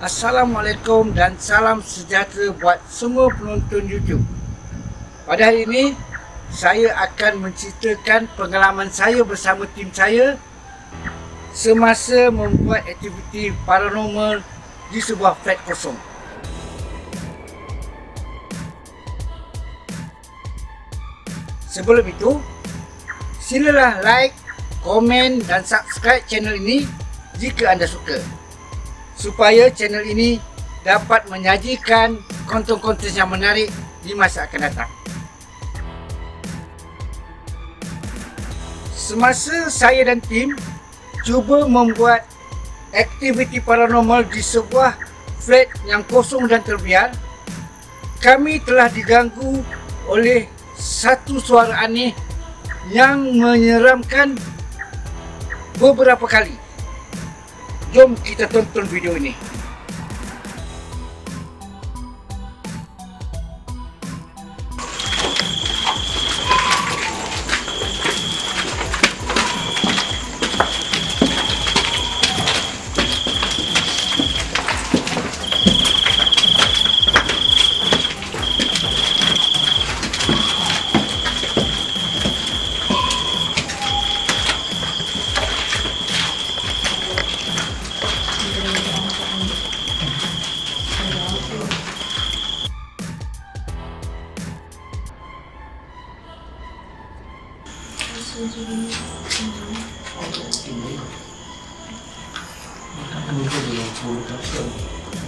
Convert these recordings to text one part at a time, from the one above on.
Assalamualaikum dan salam sejahtera buat semua penonton YouTube. Pada hari ini, saya akan menceritakan pengalaman saya bersama tim saya semasa membuat aktiviti paranormal di sebuah flat kosong. Sebelum itu, silalah like, komen dan subscribe channel ini jika anda suka, supaya channel ini dapat menyajikan konten-konten yang menarik di masa akan datang. Semasa saya dan tim cuba membuat aktiviti paranormal di sebuah flat yang kosong dan terbiar, kami telah diganggu oleh satu suara aneh yang menyeramkan beberapa kali. Jom kita tonton video ini.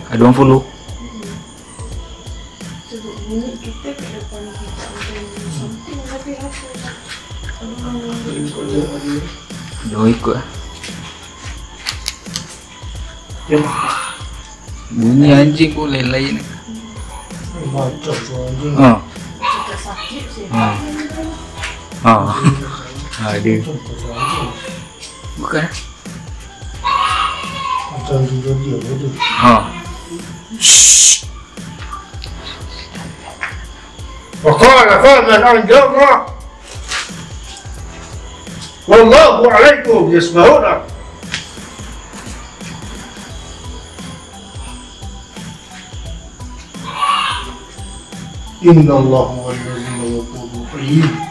Ada 20. Kita ke depan kita something tapi rasa Jangan ikut bunyi anjing pun lain-lain. Macam anjing. kita sakit sih. Ada. Bukan. Macam juga dia betul. وقال فمن أنجرنا والله عليكم يسمعون. إن الله هو الذي يقول الرحيم.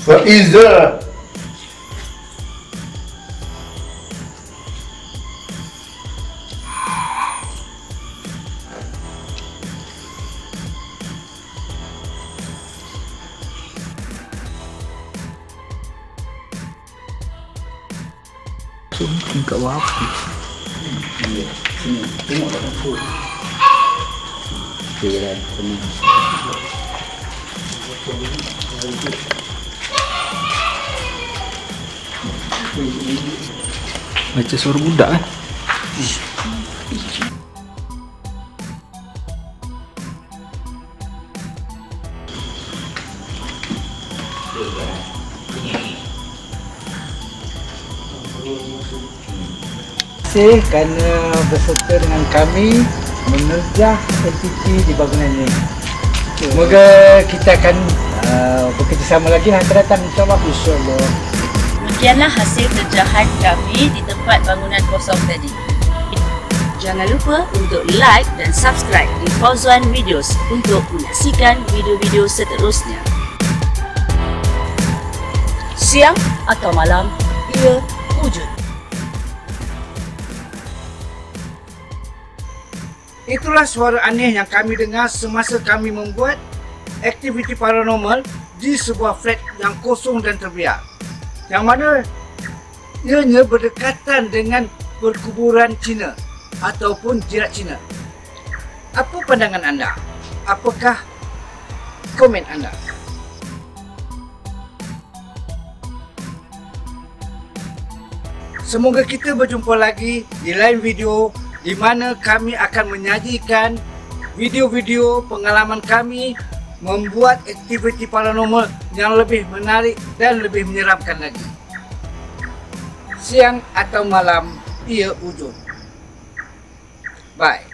فإذا Mungkin kat bawah. sini tengok dalam phone. Okey kan, sini. Macam suara budak kan? Terima kasih kerana berserta dengan kami menerjah aktiviti di bangunan ini. Semoga kita akan bekerjasama lagi akan datang, insyaAllah. Demikianlah hasil terjahan kami di tempat bangunan kosong tadi. Jangan lupa untuk like dan subscribe di Fauzuan Videos untuk menyaksikan video-video seterusnya. Siang atau malam, ia wujud. Itulah suara aneh yang kami dengar semasa kami membuat aktiviti paranormal di sebuah flat yang kosong dan terbiar, yang mana ianya berdekatan dengan perkuburan Cina ataupun jirat Cina. Apa pandangan anda? Apakah komen anda? Semoga kita berjumpa lagi di lain video di mana kami akan menyajikan video-video pengalaman kami membuat aktiviti paranormal yang lebih menarik dan lebih menyeramkan lagi. siang atau malam ia wujud. Bye.